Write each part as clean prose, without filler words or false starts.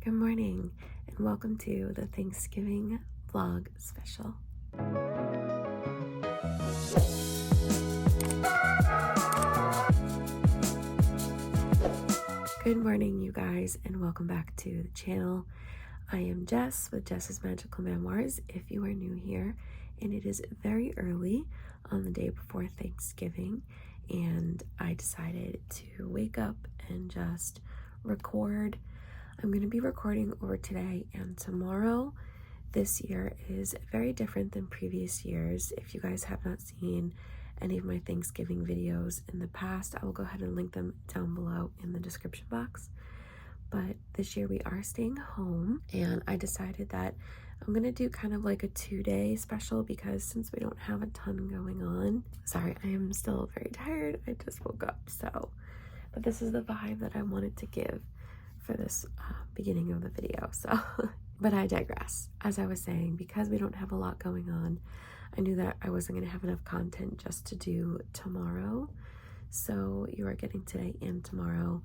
Good morning and welcome to the Thanksgiving vlog special. Good morning, you guys, and welcome back to the channel. I am Jess with Jess's Magical Memoirs if you are new here, and it is very early on the day before Thanksgiving, and I decided to wake up and just record. I'm going to be recording over today and tomorrow. This year is very different than previous years. If you guys have not seen any of my Thanksgiving videos in the past, I will go ahead and link them down below in the description box. But this year we are staying home, and I decided that I'm going to do kind of like a 2-day special because since we don't have a ton going on. Sorry, I am still very tired. I just woke up, but this is the vibe that I wanted to give for this beginning of the video, but I digress. As I was saying, because we don't have a lot going on, I knew that I wasn't going to have enough content just to do tomorrow, so you are getting today and tomorrow.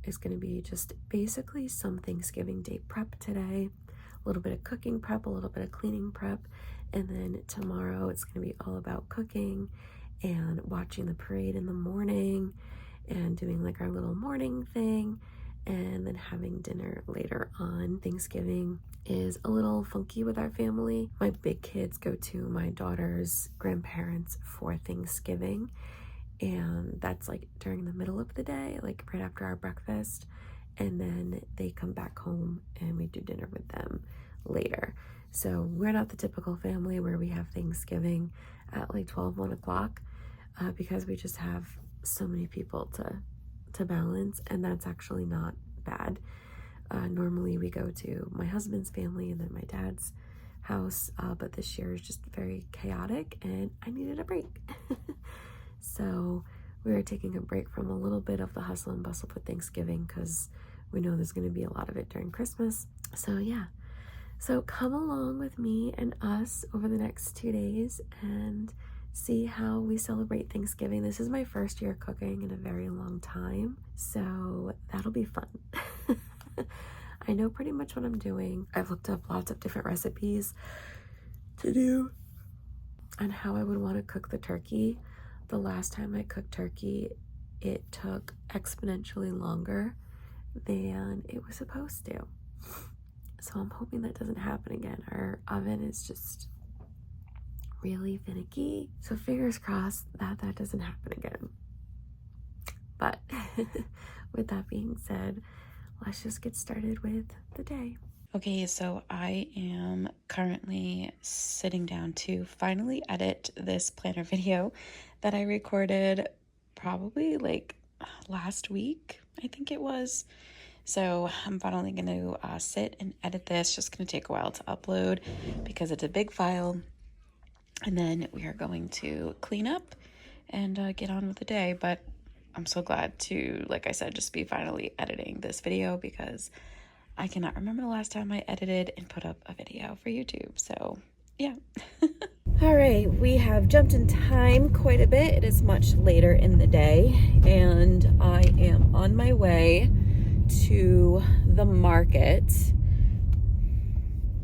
It's going to be just basically some Thanksgiving Day prep today, a little bit of cooking prep, a little bit of cleaning prep, and then tomorrow it's going to be all about cooking and watching the parade in the morning and doing like our little morning thing, and then having dinner later on. Thanksgiving is a little funky with our family. My big kids go to my daughter's grandparents for Thanksgiving, and that's like during the middle of the day, like right after our breakfast, and then they come back home and we do dinner with them later. So we're not the typical family where we have Thanksgiving at like 1 o'clock because we just have so many people to balance, and that's actually not bad. Normally we go to my husband's family and then my dad's house, but this year is just very chaotic and I needed a break. So we are taking a break from a little bit of the hustle and bustle for Thanksgiving because we know there's going to be a lot of it during Christmas. So yeah, so come along with me and us over the next 2 days and see how we celebrate Thanksgiving. This is my first year cooking in a very long time, so that'll be fun. I know pretty much what I'm doing. I've looked up lots of different recipes to do on how I would want to cook the turkey. The last time I cooked turkey, it took exponentially longer than it was supposed to. So I'm hoping that doesn't happen again. Our oven is just really finicky, so fingers crossed that that doesn't happen again. But with that being said, let's just get started with the day. Okay, so I am currently sitting down to finally edit this planner video that I recorded probably like last week, I think it was. So I'm finally going to sit and edit this. Just going to take a while to upload because it's a big file. And then we are going to clean up and get on with the day. But I'm so glad to, like I said, just be finally editing this video because I cannot remember the last time I edited and put up a video for YouTube. So yeah. All right, we have jumped in time quite a bit. It is much later in the day and I am on my way to the market.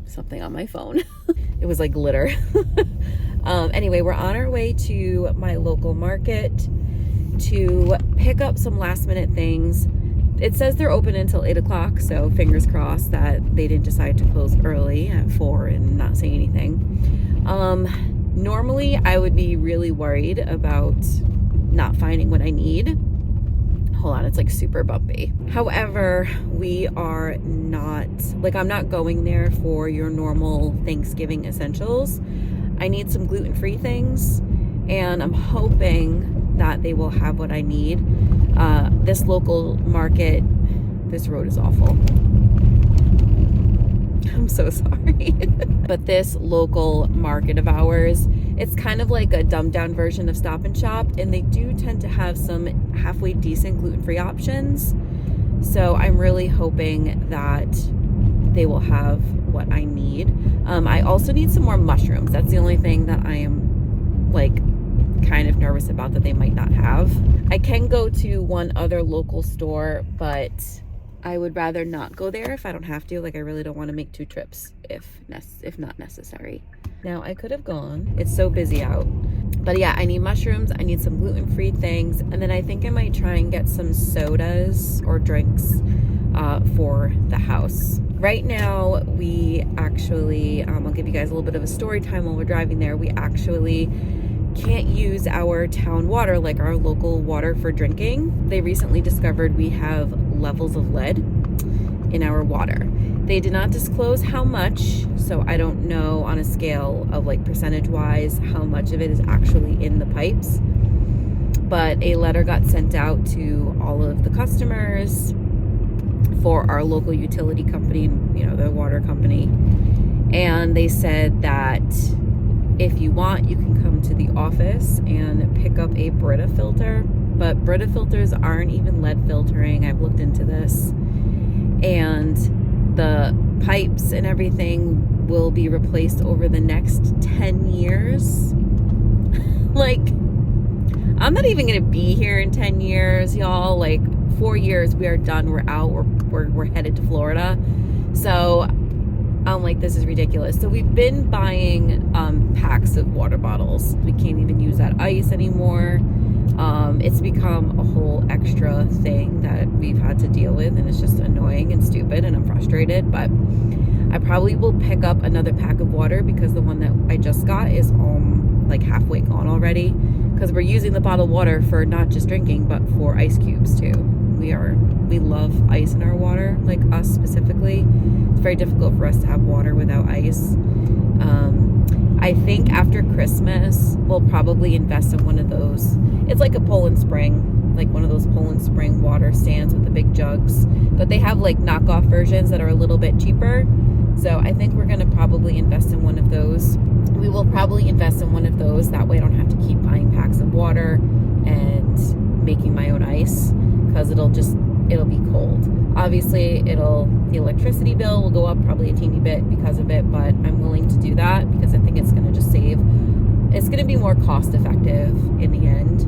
Something on my phone. It was like glitter. Anyway, we're on our way to my local market to pick up some last minute things. It says they're open until 8 o'clock, so fingers crossed that they didn't decide to close early at 4 and not say anything. Normally I would be really worried about not finding what I need. Hold on, it's like super bumpy. However, we are not, like I'm not going there for your normal Thanksgiving essentials. I need some gluten-free things, and I'm hoping that they will have what I need. This local market, this road is awful. I'm so sorry. But this local market of ours, it's kind of like a dumbed down version of Stop and Shop, and they do tend to have some halfway decent gluten-free options. So I'm really hoping that they will have what I need. I also need some more mushrooms. That's the only thing that I am like kind of nervous about that they might not have. I can go to one other local store, but I would rather not go there if I don't have to. Like, I really don't want to make 2 trips if not necessary. Now, I could have gone. It's so busy out. But yeah, I need mushrooms. I need some gluten-free things. And then I think I might try and get some sodas or drinks for the house. Right now, we actually, I'll give you guys a little bit of a story time while we're driving there. We actually can't use our town water, like our local water, for drinking. They recently discovered we have levels of lead in our water. They did not disclose how much, so I don't know on a scale of like percentage wise how much of it is actually in the pipes. But a letter got sent out to all of the customers for our local utility company, you know, the water company. And they said that if you want, you can come to the office and pick up a Brita filter. But Brita filters aren't even lead filtering. I've looked into this. And the pipes and everything will be replaced over the next 10 years. Like, I'm not even going to be here in 10 years, y'all. Like, 4 years, we are done. We're out. We're headed to Florida. So I'm like, this is ridiculous. So we've been buying packs of water bottles. We can't even use that ice anymore. It's become a whole extra thing that we've had to deal with, and it's just annoying and stupid, and I'm frustrated. But I probably will pick up another pack of water because the one that I just got is like halfway gone already, because we're using the bottled water for not just drinking but for ice cubes too. We love ice in our water, like us specifically. It's very difficult for us to have water without ice. I think after Christmas, we'll probably invest in one of those. It's like a Poland Spring, like one of those Poland Spring water stands with the big jugs. But they have like knockoff versions that are a little bit cheaper. So I think we're going to probably invest in one of those. We will probably invest in one of those. That way I don't have to keep buying packs of water and making my own ice, because it'll be cold. Obviously, the electricity bill will go up probably a teeny bit because of it, but I'm willing to do that because I think it's going to just it's going to be more cost effective in the end.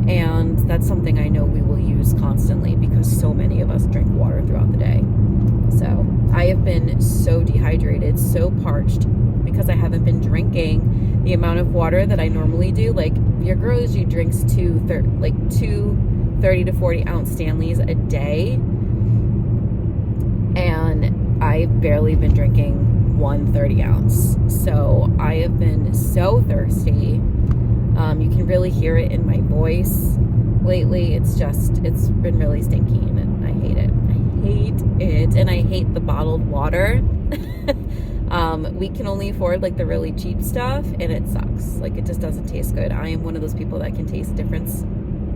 And that's something I know we will use constantly because so many of us drink water throughout the day. So I have been so dehydrated, so parched, because I haven't been drinking the amount of water that I normally do. Like, your girl usually drinks two 30 to 40 ounce Stanleys a day, and I've barely been drinking 1 30 ounce. So I have been so thirsty. You can really hear it in my voice lately. It's been really stinky, and I hate it. And I hate the bottled water. We can only afford like the really cheap stuff, and it sucks. Like, it just doesn't taste good. I am one of those people that can taste difference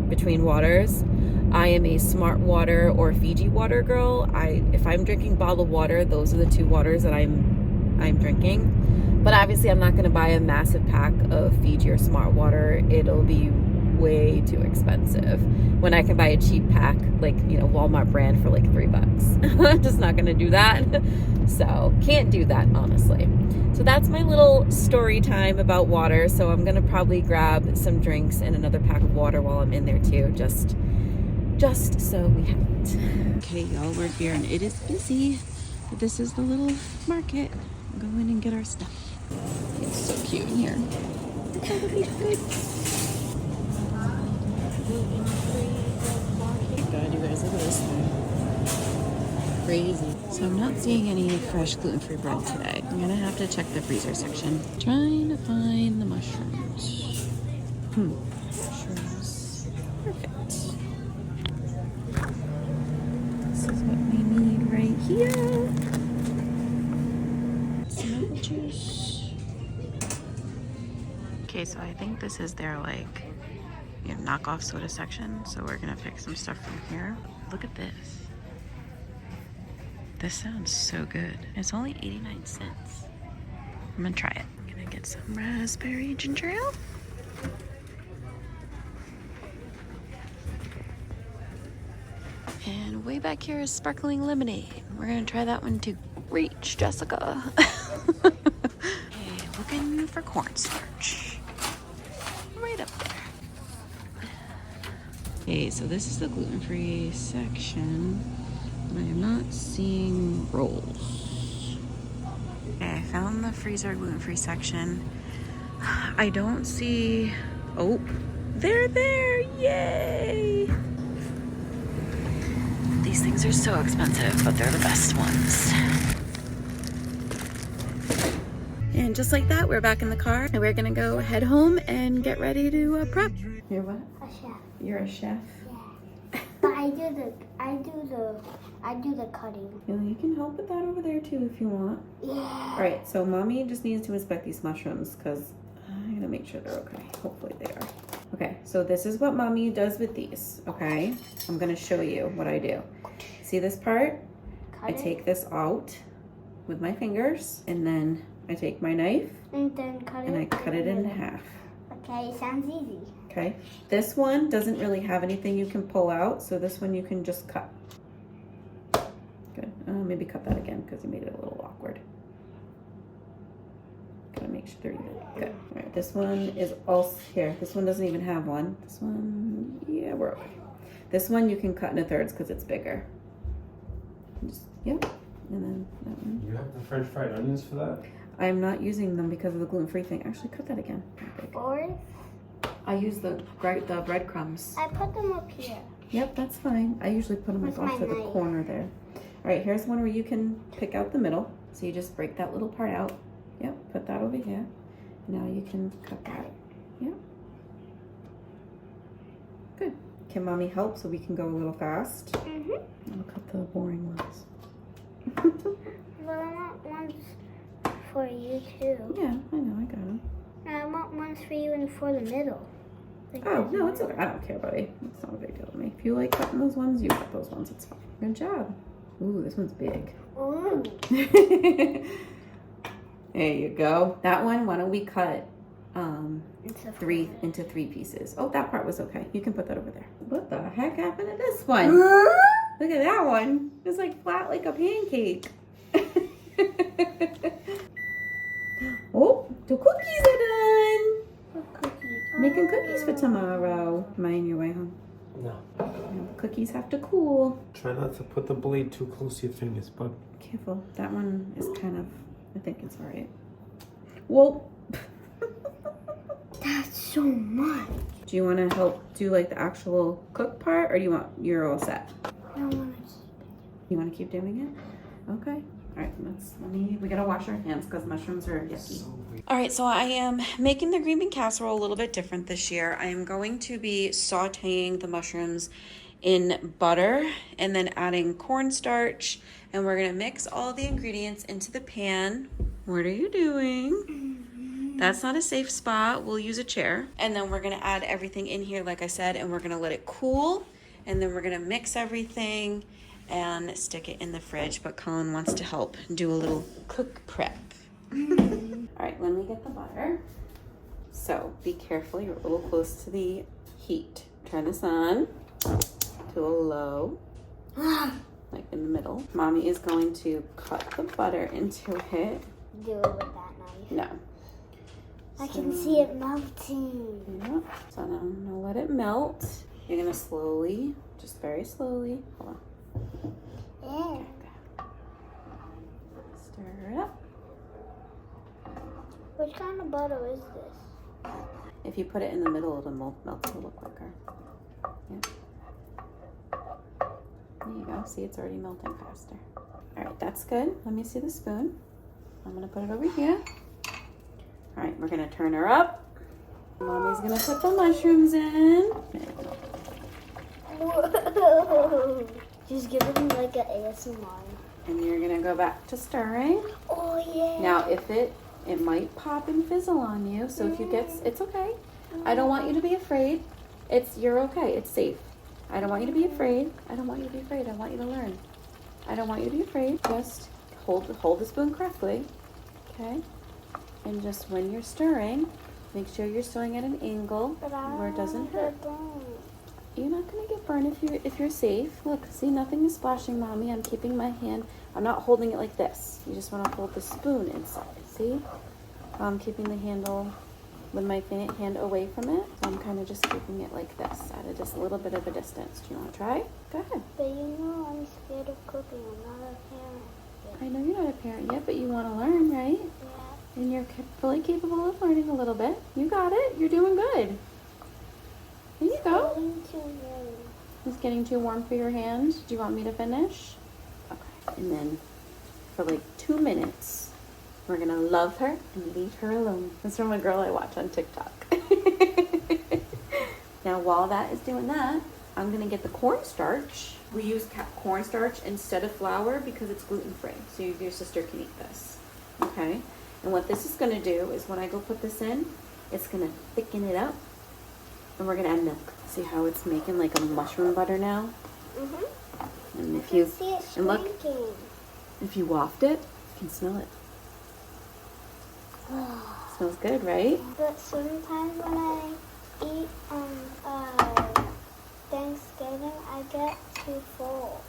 between waters. I am a Smart Water or Fiji water girl. If I'm drinking bottled water, those are the 2 waters that I'm drinking. But obviously I'm not going to buy a massive pack of Fiji or Smart Water. It'll be way too expensive when I can buy a cheap pack, like, you know, Walmart brand for like $3. I'm just not going to do that. So can't do that, honestly. So that's my little story time about water. So I'm going to probably grab some drinks and another pack of water while I'm in there too, just so we have it. Okay, y'all, we're here and it is busy. But this is the little market. We'll go in and get our stuff. It's so cute in here. Look at these goods. God, you guys, look at this thing. Crazy. So I'm not seeing any fresh gluten-free bread today. I'm gonna have to check the freezer section. Trying to find the mushrooms. Mushrooms. Perfect. This is what we need right here. Some apple juice. Okay, so I think this is their like, you know, knockoff soda section. So we're gonna pick some stuff from here. Look at this. This sounds so good. It's only 89 cents. I'm gonna try it. I'm gonna get some raspberry ginger ale. And way back here is sparkling lemonade. We're gonna try that one too. Reach, Jessica. Okay, looking for cornstarch. Right up there. Okay, so this is the gluten-free section. but I am not seeing rolls. Okay, I found the freezer gluten-free section. I don't see, oh, they're there, yay! These things are so expensive, but they're the best ones. And just like that, we're back in the car and we're gonna go head home and get ready to prep. You're what? A chef. You're a chef? Yeah. But I do the cutting. You know, you can help with that over there too if you want. Yeah. All right, so mommy just needs to inspect these mushrooms because I'm gonna make sure they're okay. Hopefully they are. Okay, so this is what mommy does with these, okay? I'm gonna show you what I do. See this part? I take this out with my fingers and then I take my knife and then I cut it in half. Okay, sounds easy. Okay, this one doesn't really have anything you can pull out, so this one you can just cut. Good. Maybe cut that again because you made it a little awkward. Gotta make sure they're even. Good. All right, this one is also here. This one doesn't even have one. This one, yeah, we're okay. This one you can cut into thirds because it's bigger. Just, yep. And then that one. You have the French fried onions for that? I'm not using them because of the gluten-free thing. Actually, cut that again. Or I use the breadcrumbs. I put them up here. Yep, that's fine. I usually put them like With off my to the knife. corner there. All right, here's one where you can pick out the middle. So you just break that little part out. Yep, put that over here. Now you can cut that. Yep. Good. Can mommy help so we can go a little fast? Mm-hmm. I'll cut the boring ones. But I want ones for you too. Yeah, I know, I got them. And I want ones for you and for the middle. Like Oh, this no, one. it's okay. I don't care, buddy. It's not a big deal to me. If you like cutting those ones, you cut those ones. It's fine. Good job. Ooh, this one's big. Ooh. There you go. That one, why don't we cut It's a into three pieces. Oh, that part was okay. You can put that over there. What the heck happened to this one? Look at that one. It's like flat like a pancake. Oh, the cookies are done. Making cookies for tomorrow. Am I in your way home? No. No, cookies have to cool. Try not to put the blade too close to your fingers, bud. Careful. That one is kind of, I think it's all right. Whoa. That's so much. Do you want to help do like the actual cook part, or do you want, you're all set? I want to You want to keep doing it? Okay. All right, we gotta wash our hands because mushrooms are yucky. All right, so I am making the green bean casserole a little bit different this year. I am going to be sauteing the mushrooms in butter and then adding cornstarch, and we're gonna mix all the ingredients into the pan. What are you doing? That's not a safe spot. We'll use a chair. And then we're gonna add everything in here, like I said, and we're gonna let it cool, and then we're gonna mix everything and stick it in the fridge. But Collin wants to help do a little cook prep. All right, let me get the butter. So be careful, you're a little close to the heat. Turn this on to a low, like in the middle. Mommy is going to cut the butter into it. do it with that knife. No. I can see it melting. Yeah. So now I'm gonna let it melt. You're gonna slowly, just very slowly, hold on. Yeah. Stir it up. Which kind of butter is this? If you put it in the middle, it'll melt a little quicker. Yeah. There you go. See, it's already melting faster. All right, that's good. Let me see the spoon. I'm gonna put it over here. All right, we're gonna turn her up. Mommy's gonna put the mushrooms in. Whoa. Just give it like an ASMR. And you're gonna go back to stirring. Oh yeah. Now, if it might pop and fizzle on you, so if you get, it's okay. I don't want you to be afraid. You're okay. It's safe. I don't want you to be afraid. I don't want you to be afraid. I want you to learn. I don't want you to be afraid. Just hold the spoon correctly, okay? And just when you're stirring, make sure you're stirring at an angle where it doesn't hurt. You're not gonna get burned if you're safe. Look, see, nothing is splashing, Mommy. I'm keeping my hand. I'm not holding it like this. You just want to hold the spoon inside. See? I'm keeping the handle with my hand away from it. So I'm kind of just keeping it like this at just a little bit of a distance. Do you want to try? Go ahead. But you know I'm scared of cooking. I'm not a parent yet. I know you're not a parent yet, but you want to learn, right? Yeah. And you're fully capable of learning a little bit. You got it. You're doing good. There you go. Getting too warm. It's getting too warm for your hand. Do you want me to finish? Okay. And then for like 2 minutes, we're gonna love her and leave her alone. That's from a girl I watch on TikTok. Now, while that is doing that, I'm gonna get the cornstarch. We use cornstarch instead of flour because it's gluten-free. So your sister can eat this, okay? And what this is gonna do is when I go put this in, it's gonna thicken it up. And we're gonna add milk. See how it's making like a mushroom butter now? Mm-hmm. And if I you can see it and look, shrinking. if you waft it, you can smell it. Smells good, right? But sometimes when I eat Thanksgiving, I get too full.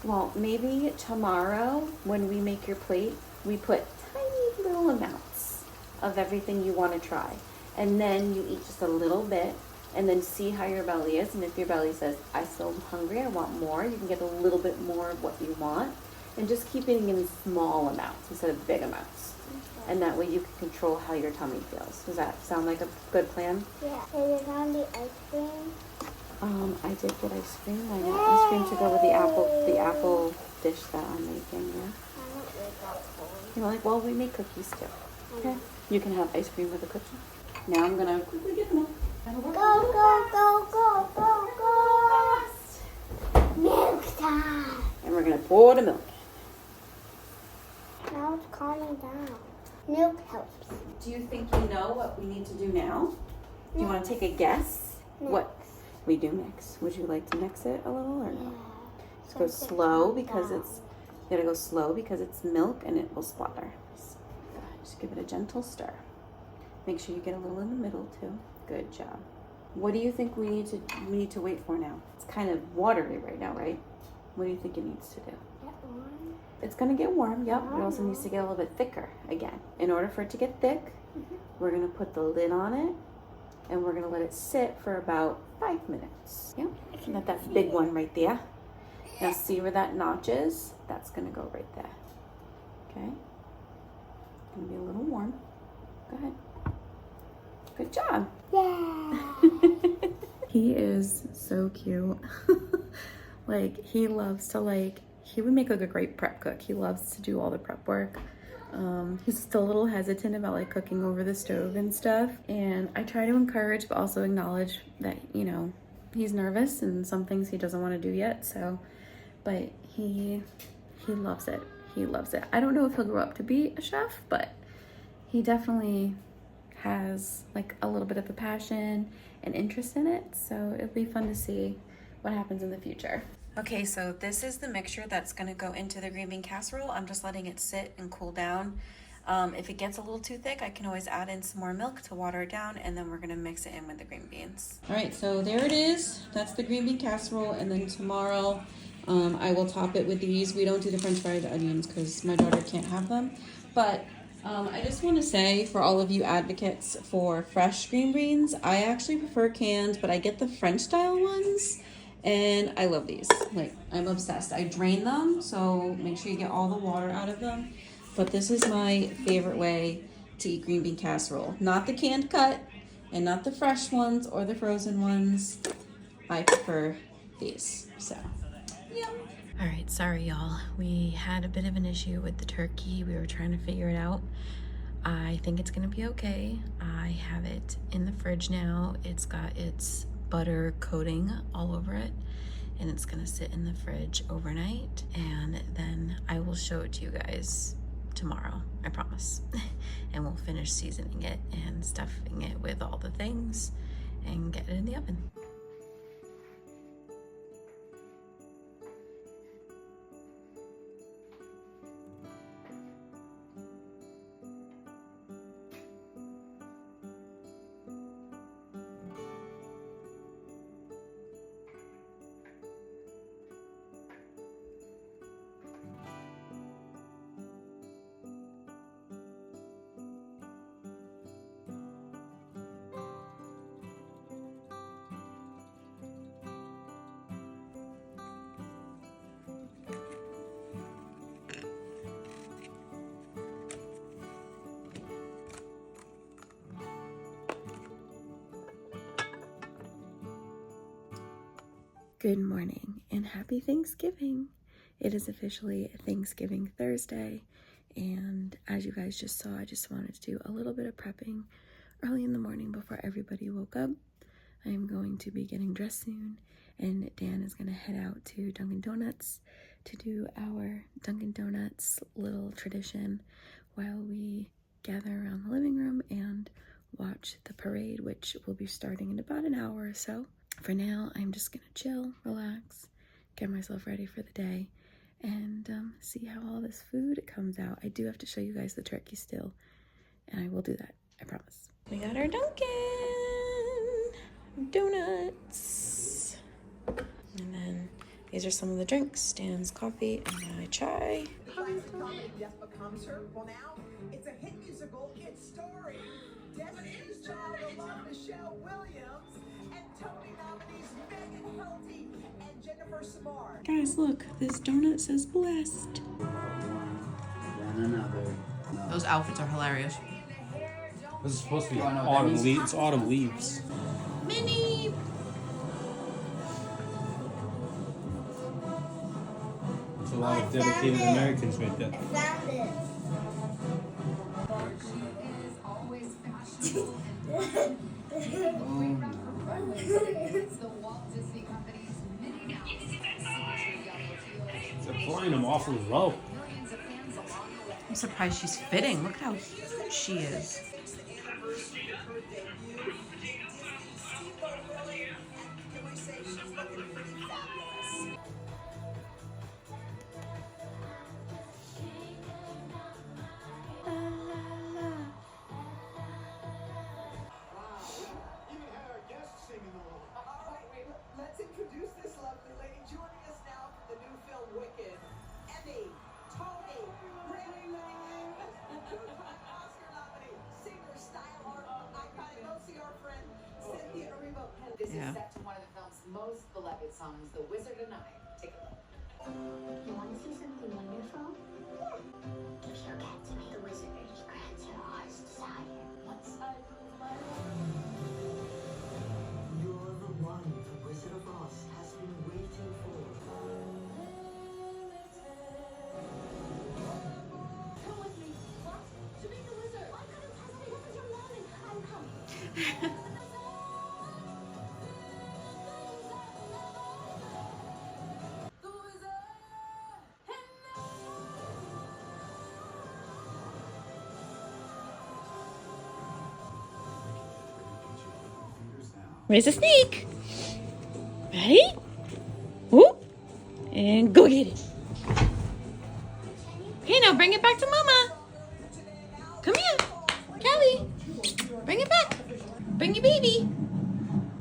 Well, maybe tomorrow when we make your plate, we put tiny little amounts of everything you want to try. And then you eat just a little bit and then see how your belly is. And if your belly says, I still am hungry, I want more, you can get a little bit more of what you want. And just keep eating in small amounts instead of big amounts. Okay. And that way you can control how your tummy feels. Does that sound like a good plan? Yeah. Is it on the ice cream? I did get ice cream. I got ice cream to go with the apple dish that I'm making, yeah. I don't like that cold. You know, like, well, we make cookies too. Okay. You can have ice cream with a cookie. Now I'm gonna quickly get them. Go, go, go, go, go, go. Milk time. And we're gonna pour the milk. Now it's calming down. Milk helps. Do you think you know what we need to do now? Do you want to take a guess? Mix. What we do mix? Would you like to mix it a little or no? Yeah. Let's go slow because it's. You gotta go slow because it's milk and it will splatter. Just give it a gentle stir. Make sure you get a little in the middle too. Good job. What do you think we need to wait for now? It's kind of watery right now, right? What do you think it needs to do? Get warm. It's gonna get warm, yep. It also needs to get a little bit thicker again. In order for it to get thick, we're gonna put the lid on it and we're gonna let it sit for about 5 minutes. Yep. Let that big one right there. Now see where that notch is? That's gonna go right there. Okay? Gonna be a little warm. Go ahead. Good job. Yeah. He is so cute. Like, he loves to, he would make like a great prep cook. He loves to do all the prep work. He's still a little hesitant about cooking over the stove and stuff. And I try to encourage, but also acknowledge that, he's nervous and some things he doesn't want to do yet. So, but he loves it. He loves it. I don't know if he'll grow up to be a chef, but he definitely has a little bit of a passion and interest in it. So it'll be fun to see what happens in the future. Okay, so this is the mixture that's gonna go into the green bean casserole. I'm just letting it sit and cool down. If it gets a little too thick, I can always add in some more milk to water it down, and then we're gonna mix it in with the green beans. All right, so there it is. That's the green bean casserole, and then tomorrow I will top it with these. We don't do the French fried onions because my daughter can't have them, but I just want to say, for all of you advocates for fresh green beans, I actually prefer canned, but I get the French style ones. And I love these. I'm obsessed. I drain them, so make sure you get all the water out of them. But this is my favorite way to eat green bean casserole. Not the canned cut, and not the fresh ones or the frozen ones. I prefer these. So, yum. All right, sorry y'all. We had a bit of an issue with the turkey. We were trying to figure it out. I think it's gonna be okay. I have it in the fridge now. It's got its butter coating all over it, and it's gonna sit in the fridge overnight, and then I will show it to you guys tomorrow, I promise. And we'll finish seasoning it and stuffing it with all the things and get it in the oven. Good morning and happy Thanksgiving. It is officially Thanksgiving Thursday, and as you guys just saw, I just wanted to do a little bit of prepping early in the morning before everybody woke up. I am going to be getting dressed soon, and Dan is going to head out to Dunkin' Donuts to do our Dunkin' Donuts little tradition while we gather around the living room and watch the parade, which will be starting in about an hour or so. For now, I'm just gonna chill, relax, get myself ready for the day, and see how all this food comes out. I do have to show you guys the turkey still, and I will do that, I promise. We got our Dunkin' Donuts. And then these are some of the drinks: Dan's coffee and my chai. Yes becomes her. Well, now it's a hit musical. It's starring Destiny's Child alum Michelle Williams and Tony nominees Megan Helty and Jennifer Samar. Guys, look, this donut says blessed. Those outfits are hilarious. This is supposed to be autumn leaves. It's autumn leaves. Minnie! It's a lot of dedicated Americans right there. I found it. They're flying them awfully low. I'm surprised she's fitting. Look how huge she is. Let's introduce this lovely lady joining us now from the new film Wicked. Emmy, Tony, Grammy winning, two-time Oscar nominee, singer, style art, iconic. Go see our friend Cynthia Erivo. This is set to one of the film's most beloved songs, The Wizard and I. Take a look. You want to see something wonderful? Yeah. Give your cat to me. The wizard grants her heart's desire. Once I lose my You're the one the Wizard of Oz has been waiting for. Come with me. What? To be the wizard. I couldn't possibly listen to your darling. I'm coming. Raise a sneak. Ready? Whoop. And go get it. Okay, now bring it back to Mama. Come here. Kelly. Bring it back. Bring your baby.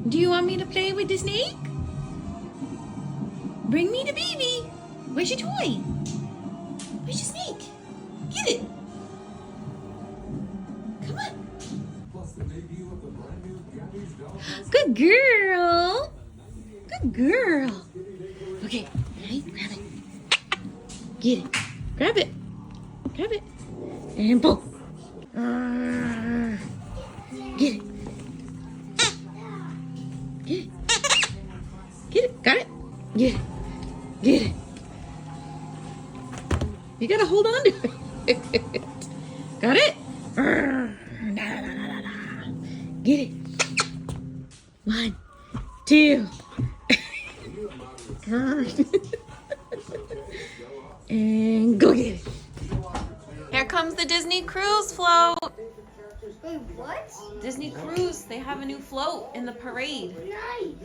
Do you want me to play with the snake? Bring me the baby. Where's your toy? Where's your snake? Get it. Come on. Good girl. Good girl. Okay, ready? Grab it. Get it. Grab it. Grab it. And pull. Get it. Get it. Get it. Got it? Get it. Get it. You gotta hold on to it. Got it? Get it. 1, 2. And go get it. Here comes the Disney Cruise float. Wait, what? Disney Cruise, they have a new float in the parade. Nice.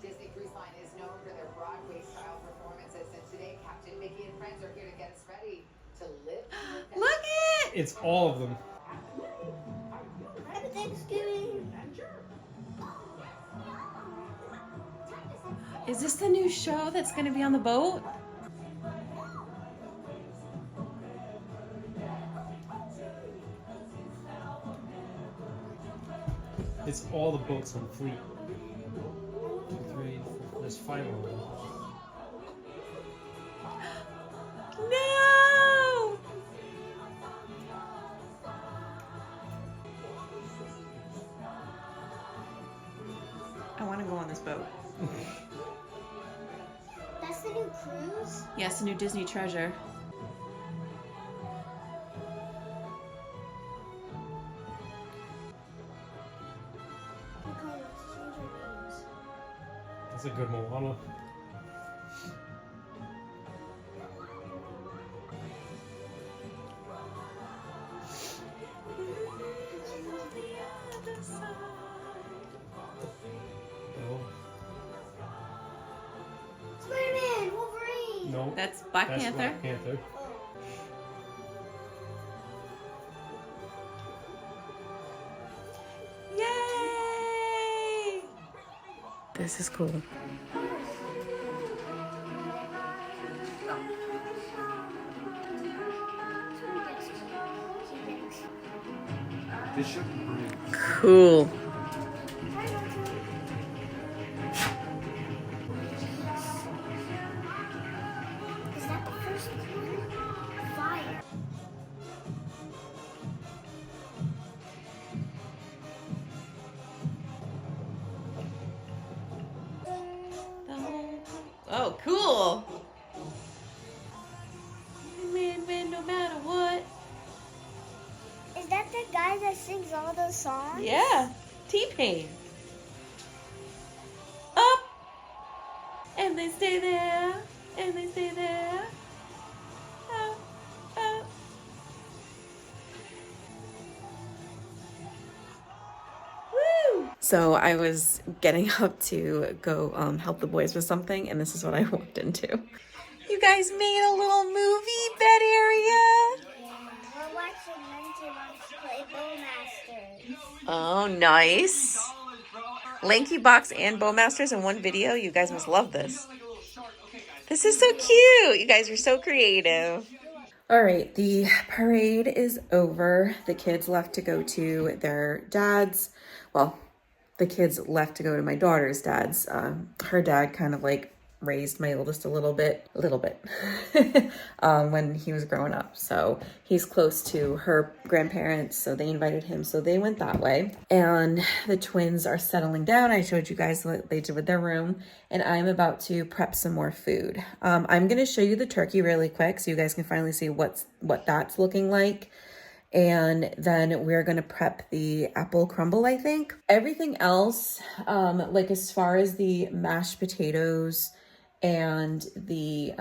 Disney Cruise Line is known for their Broadway-style performances, and today Captain Mickey and friends are here to get us ready to live. Look it! It's all of them. Happy Thanksgiving. Is this the new show that's going to be on the boat? It's all the boats on the fleet. 2, 3, 4, there's 5 of them. No! I want to go on this boat. Yes, a new Disney treasure. That's a good Moana. No. Spider-Man, Wolverine. No. That's Black Panther. Black Panther. Yay! This is cool. Bishop Briggs. Cool. Is that the first one? Fire. Oh, cool. Win, no matter what. Is that the guy that sings all those songs? Yeah, T-Pain. Up, and they stay there, and they stay there. Up, up. Woo! So I was getting up to go help the boys with something, and this is what I walked into. You guys made a little movie bed area. We're watching Lindsay wants to play Bowmasters. Oh, nice. Lanky Box and Bowmasters in one video. You guys must love this. This is so cute. You guys are so creative. All right, the parade is over. The kids left to go to their dad's. Well, the kids left to go to my daughter's dad's. Her dad kind of like raised my oldest a little bit, when he was growing up. So he's close to her grandparents, so they invited him. So they went that way. And the twins are settling down. I showed you guys what they did with their room, and I'm about to prep some more food. I'm going to show you the turkey really quick so you guys can finally see what that's looking like. And then we're going to prep the apple crumble, I think. Everything else, like as far as the mashed potatoes and the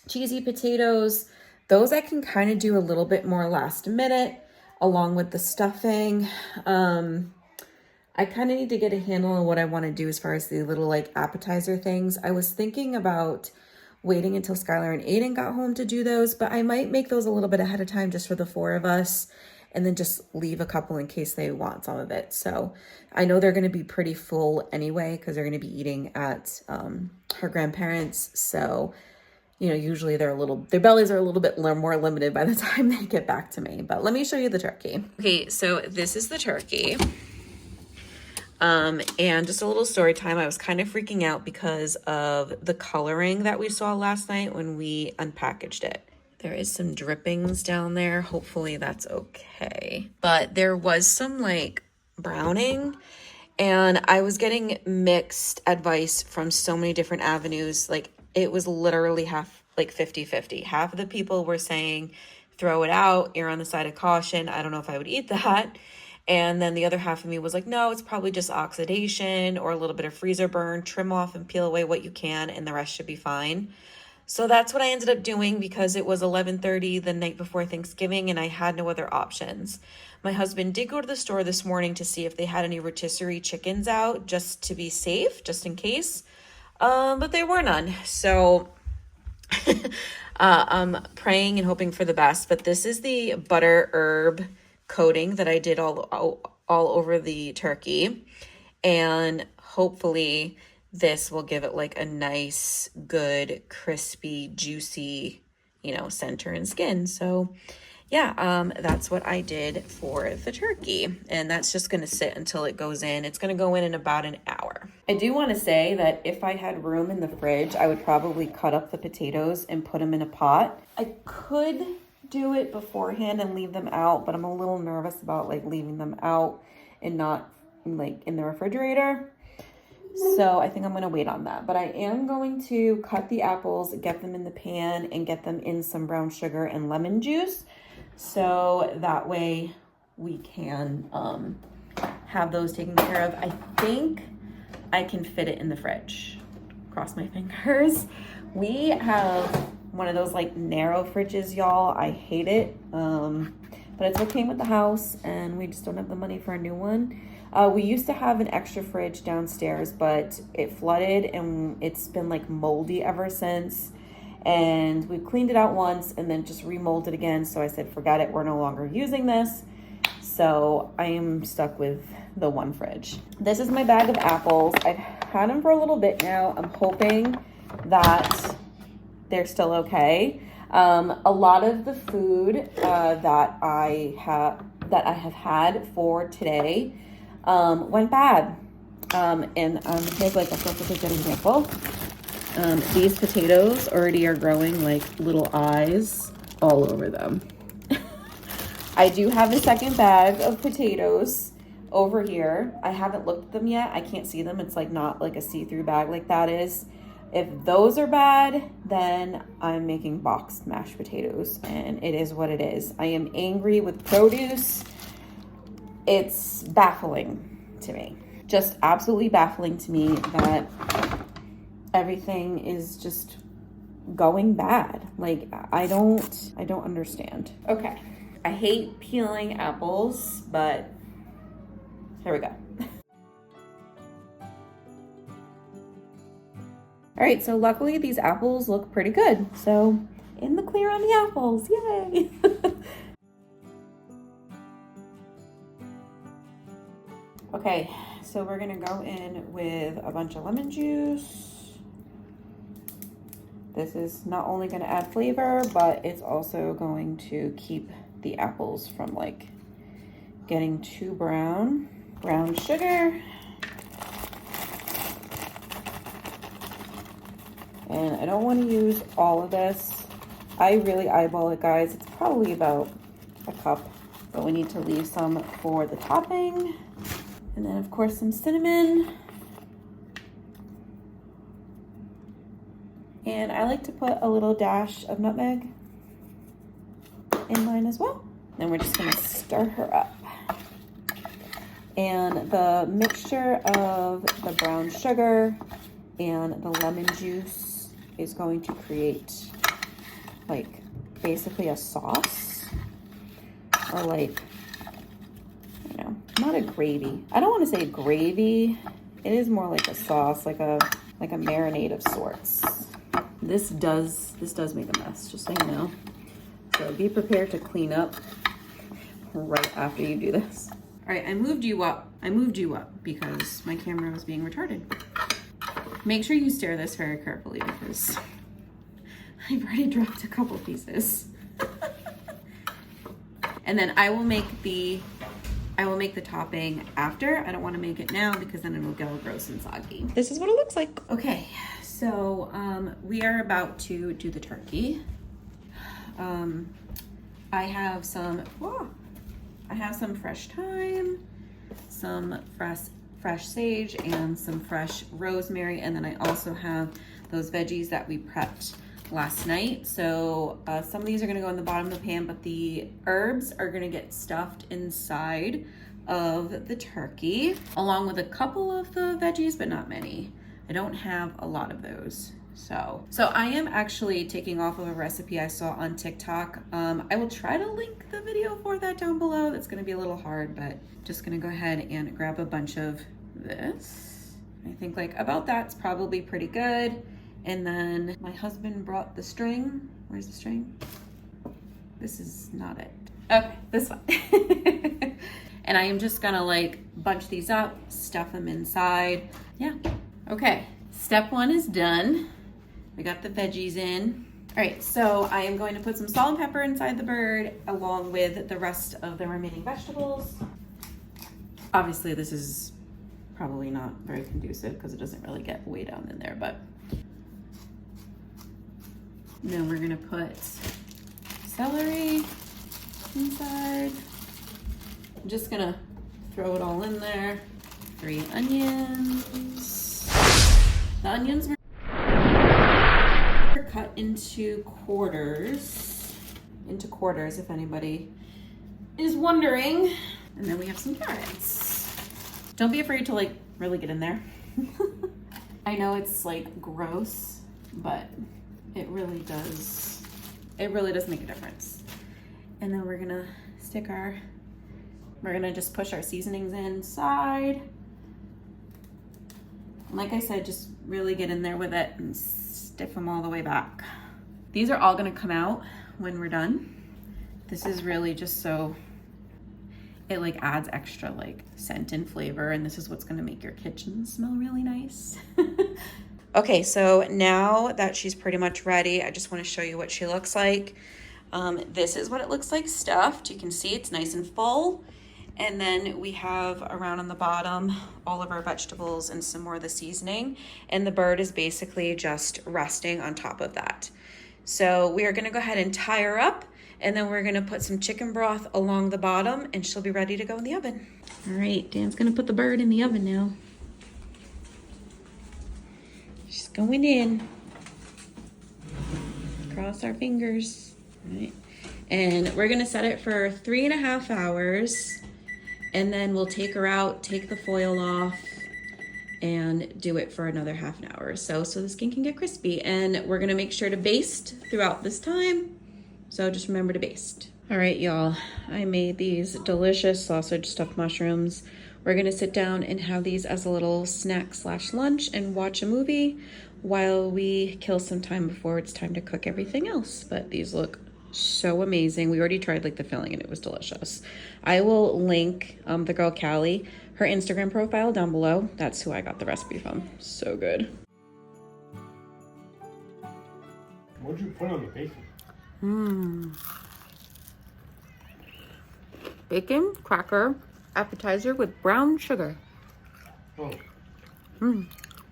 cheesy potatoes, those I can kind of do a little bit more last minute along with the stuffing. I kind of need to get a handle on what I want to do as far as the little like appetizer things. I was thinking about waiting until Skylar and Aiden got home to do those, but I might make those a little bit ahead of time just for the four of us, and then just leave a couple in case they want some of it. So I know they're going to be pretty full anyway because they're going to be eating at her grandparents. So, you know, usually their bellies are a little bit more limited by the time they get back to me. But let me show you the turkey. Okay, so this is the turkey. And just a little story time. I was kind of freaking out because of the coloring that we saw last night when we unpackaged it. There is some drippings down there. Hopefully that's okay. But there was some like browning, and I was getting mixed advice from so many different avenues. Like it was literally half, like 50-50. Half of the people were saying, throw it out, err on the side of caution. I don't know if I would eat that. And then the other half of me was like, no, it's probably just oxidation or a little bit of freezer burn. Trim off and peel away what you can, and the rest should be fine. So that's what I ended up doing because it was 11:30 the night before Thanksgiving and I had no other options. My husband did go to the store this morning to see if they had any rotisserie chickens out just to be safe, just in case. But there were none. So I'm praying and hoping for the best. But this is the butter herb coating that I did all over the turkey, and hopefully this will give it like a nice, good, crispy, juicy, you know, center and skin. So yeah, that's what I did for the turkey, and that's just going to sit until it goes in. It's going to go in about an hour. I do want to say that if I had room in the fridge, I would probably cut up the potatoes and put them in a pot. I could do it beforehand and leave them out, but I'm a little nervous about like leaving them out and not like in the refrigerator. So I think I'm gonna wait on that. But I am going to cut the apples, get them in the pan, and get them in some brown sugar and lemon juice. So that way we can have those taken care of. I think I can fit it in the fridge. Cross my fingers. We have one of those like narrow fridges, y'all. I hate it. But it's what came with the house, and we just don't have the money for a new one. We used to have an extra fridge downstairs, but it flooded and it's been like moldy ever since. And we cleaned it out once and then just remolded again. So I said, forget it, we're no longer using this. So I am stuck with the one fridge. This is my bag of apples. I've had them for a little bit now. I'm hoping that they're still okay. A lot of the food that I have had for today went bad. And here's like a perfectly good example. These potatoes already are growing like little eyes all over them. I do have a second bag of potatoes over here. I haven't looked at them yet. I can't see them. It's like not like a see-through bag like that is. If those are bad, then I'm making boxed mashed potatoes, and it is what it is. I am angry with produce. It's baffling to me. Just absolutely baffling to me that everything is just going bad. Like, I don't understand. Okay. I hate peeling apples, but here we go. All right, so luckily these apples look pretty good. So in the clear on the apples, yay. Okay, so we're gonna go in with a bunch of lemon juice. This is not only gonna add flavor, but it's also going to keep the apples from like getting too brown. Brown sugar. And I don't want to use all of this. I really eyeball it, guys. It's probably about a cup, but we need to leave some for the topping. And then of course some cinnamon. And I like to put a little dash of nutmeg in mine as well. Then we're just gonna stir her up. And the mixture of the brown sugar and the lemon juice is going to create like basically a sauce, or like, you know, not a gravy. I don't want to say gravy. It is more like a sauce, like a marinade of sorts. This does make a mess, just so you know. So be prepared to clean up right after you do this. All right, I moved you up because my camera was being retarded. Make sure you stir this very carefully because I've already dropped a couple pieces. And then I will make the topping after. I don't want to make it now because then it'll go gross and soggy. This is what it looks like. Okay, so we are about to do the turkey. I have some fresh thyme, some fresh sage, and some fresh rosemary. And then I also have those veggies that we prepped last night. So some of these are gonna go in the bottom of the pan, but the herbs are gonna get stuffed inside of the turkey, along with a couple of the veggies, but not many. I don't have a lot of those. So I am actually taking off of a recipe I saw on TikTok. I will try to link the video for that down below. That's gonna be a little hard, but just gonna go ahead and grab a bunch of this. I think like about that's probably pretty good. And then my husband brought the string. Where's the string? This is not it. Okay, this one. And I am just gonna like bunch these up, stuff them inside. Yeah, okay. Step one is done. We got the veggies in. All right, so I am going to put some salt and pepper inside the bird along with the rest of the remaining vegetables. Obviously this is probably not very conducive because it doesn't really get way down in there, but then we're gonna put celery inside. I'm just gonna throw it all in there. 3 onions. The onions were cut into quarters. If anybody is wondering. And then we have some carrots. Don't be afraid to like really get in there. I know it's like gross, but it really does make a difference. And then we're gonna just push our seasonings inside. Like I said, just really get in there with it and stiff them all the way back. These are all gonna come out when we're done. This is really just so it like adds extra like scent and flavor, and this is what's gonna make your kitchen smell really nice. Okay, so now that she's pretty much ready, I just wanna show you what she looks like. This is what it looks like stuffed. You can see it's nice and full. And then we have around on the bottom all of our vegetables and some more of the seasoning. And the bird is basically just resting on top of that. So we are gonna go ahead and tie her up, and then we're gonna put some chicken broth along the bottom, and she'll be ready to go in the oven. All right, Dan's gonna put the bird in the oven now. She's going in. Cross our fingers. All right. And we're gonna set it for 3.5 hours. And then we'll take her out, take the foil off, and do it for another half an hour or so the skin can get crispy. And we're gonna make sure to baste throughout this time. So just remember to baste. All right, y'all, I made these delicious sausage stuffed mushrooms. We're gonna sit down and have these as a little snack / lunch and watch a movie while we kill some time before it's time to cook everything else. But these look so amazing. We already tried like the filling and it was delicious. I will link the girl Callie, her Instagram profile down below. That's who I got the recipe from. So good. What'd you put on the bacon? Bacon, cracker, appetizer with brown sugar. Oh.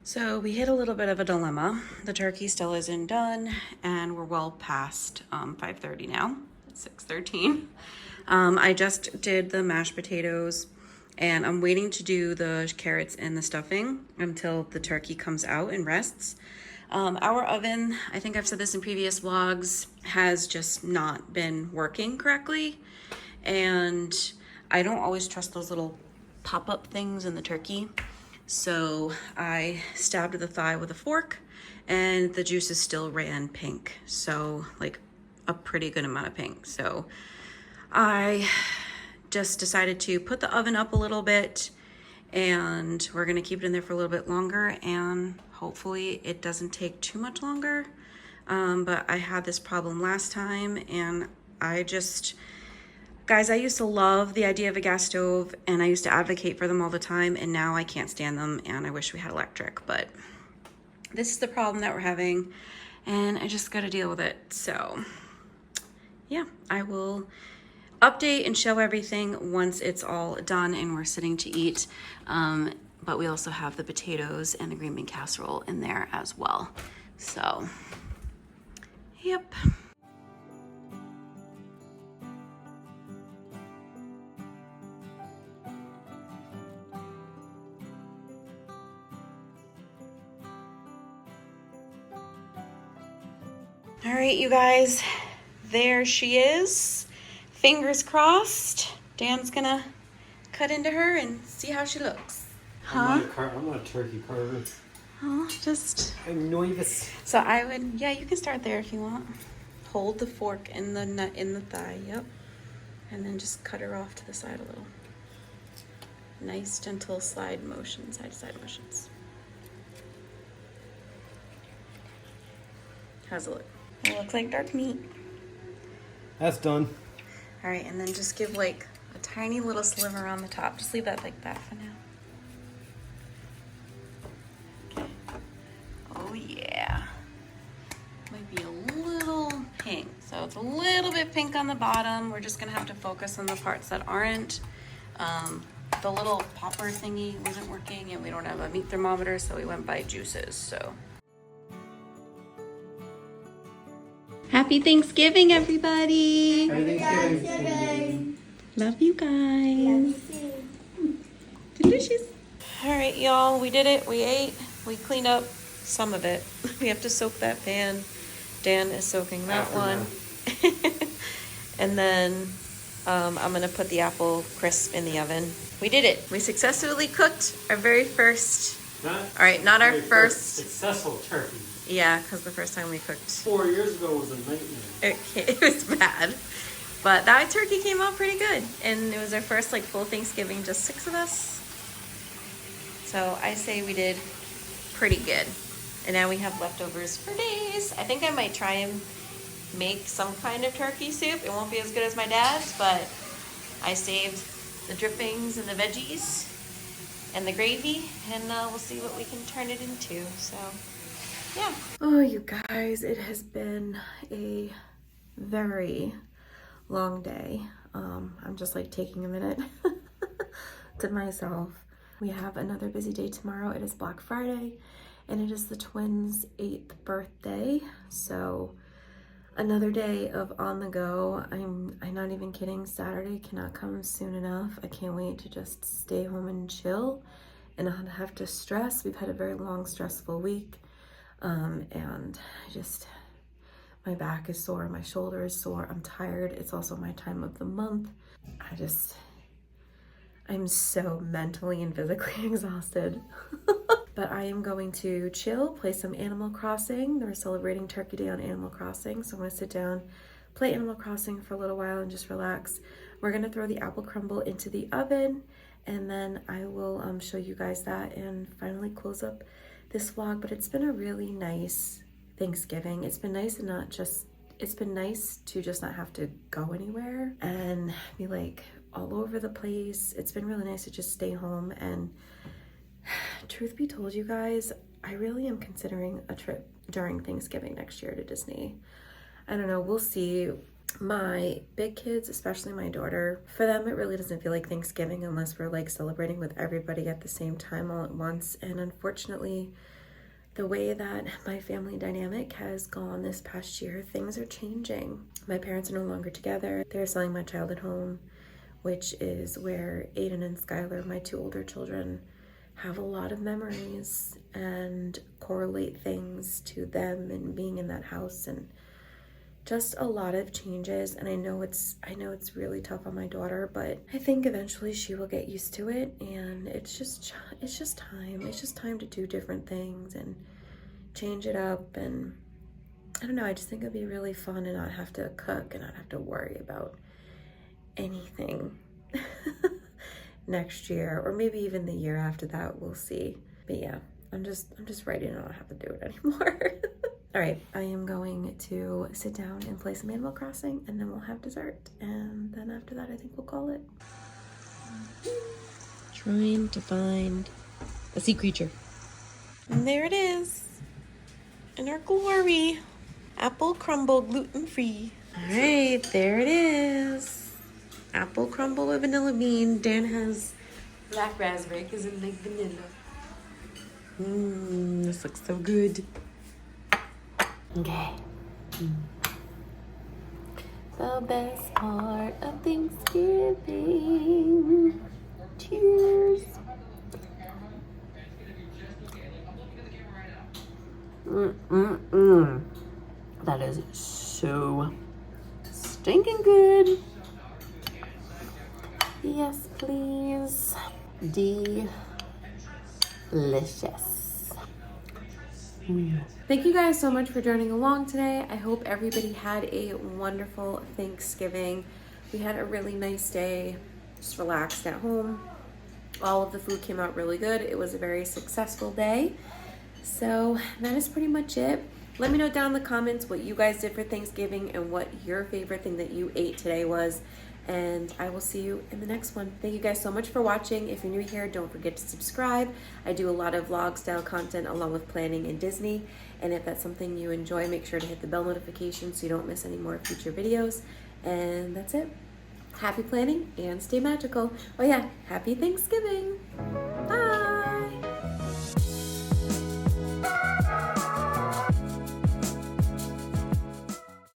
So we hit a little bit of a dilemma. The turkey still isn't done, and we're well past 5:30 now. It's 6:13. I just did the mashed potatoes, and I'm waiting to do the carrots and the stuffing until the turkey comes out and rests. Our oven, I think I've said this in previous vlogs, has just not been working correctly, and I don't always trust those little pop-up things in the turkey. So I stabbed the thigh with a fork, and the juices still ran pink. So like a pretty good amount of pink. So I just decided to put the oven up a little bit, and we're gonna keep it in there for a little bit longer, and hopefully it doesn't take too much longer. But I had this problem last time, and guys, I used to love the idea of a gas stove, and I used to advocate for them all the time, and now I can't stand them, and I wish we had electric, but this is the problem that we're having, and I just gotta deal with it. So yeah, I will update and show everything once it's all done and we're sitting to eat. But we also have the potatoes and the green bean casserole in there as well. So, yep. All right, you guys, there she is. Fingers crossed. Dan's gonna cut into her and see how she looks. Huh? I'm not a turkey carver. Oh, just... I'm nervous. So I would, yeah, you can start there if you want. Hold the fork in the nut in the thigh, yep. And then just cut her off to the side a little. Nice, gentle slide motion, side to side motions. How's it look? It looks like dark meat. That's done. All right, and then just give like a tiny little sliver on the top. Just leave that like that for now. Okay. Oh yeah. Might be a little pink. So it's a little bit pink on the bottom. We're just gonna have to focus on the parts that aren't. The little popper thingy wasn't working, and we don't have a meat thermometer, so we went by juices, so. Happy Thanksgiving, everybody. Happy Thanksgiving. Love you guys. Delicious. All right, y'all, we did it. We ate, we cleaned up, some of it. We have to soak that pan. Dan is soaking that one. And then I'm gonna put the apple crisp in the oven. We did it. We successfully cooked our very first, not our first successful turkey. Yeah, because the first time we cooked, 4 years ago was a nightmare. it was bad. But that turkey came out pretty good. And it was our first like full Thanksgiving, just 6 of us. So I say we did pretty good. And now we have leftovers for days. I think I might try and make some kind of turkey soup. It won't be as good as my dad's, but I saved the drippings and the veggies and the gravy, and we'll see what we can turn it into. So yeah. Oh, you guys, it has been a very long day. I'm just like taking a minute to myself. We have another busy day tomorrow. It is Black Friday and it is the twins' 8th birthday. So another day of on the go. I'm not even kidding. Saturday cannot come soon enough. I can't wait to just stay home and chill and not have to stress. We've had a very long, stressful week. And my back is sore, my shoulder is sore, I'm tired. It's also my time of the month. I'm so mentally and physically exhausted. But I am going to chill, play some Animal Crossing. They're celebrating Turkey Day on Animal Crossing, so I'm gonna sit down, play Animal Crossing for a little while and just relax. We're gonna throw the apple crumble into the oven, and then I will show you guys that and finally close up this vlog. But it's been a really nice Thanksgiving. It's been nice it's been nice to just not have to go anywhere and be like all over the place. It's been really nice to just stay home. And truth be told, you guys, I really am considering a trip during Thanksgiving next year to Disney. I don't know, we'll see. My big kids, especially my daughter, for them it really doesn't feel like Thanksgiving unless we're like celebrating with everybody at the same time all at once. And unfortunately, the way that my family dynamic has gone this past year, things are changing. My parents are no longer together. They're selling my childhood home, which is where Aiden and Skylar, my 2 older children, have a lot of memories and correlate things to them and being in that house, and just a lot of changes. And I know it's really tough on my daughter, but I think eventually she will get used to it. And it's just time. It's just time to do different things and change it up. And I don't know, I just think it'd be really fun to not have to cook and not have to worry about anything next year, or maybe even the year after that. We'll see. But yeah, I'm just ready to not have to do it anymore. All right, I am going to sit down and play some Animal Crossing, and then we'll have dessert. And then after that, I think we'll call it. Trying to find a sea creature. And there it is. In our glory. Apple crumble, gluten-free. All right, there it is. Apple crumble with vanilla bean. Dan has black raspberry because I like vanilla. This looks so good. Okay. The best part of Thanksgiving. Cheers. That is so stinking good. Yes, please. Delicious. Thank you guys so much for joining along today. I hope everybody had a wonderful Thanksgiving. We had a really nice day, just relaxed at home. All of the food came out really good. It was a very successful day. So that is pretty much it. Let me know down in the comments what you guys did for Thanksgiving and what your favorite thing that you ate today was. And I will see you in the next one. Thank you guys so much for watching. If you're new here, don't forget to subscribe. I do a lot of vlog style content along with planning and Disney. And if that's something you enjoy, make sure to hit the bell notification so you don't miss any more future videos. And that's it. Happy planning and stay magical. Oh yeah, happy Thanksgiving.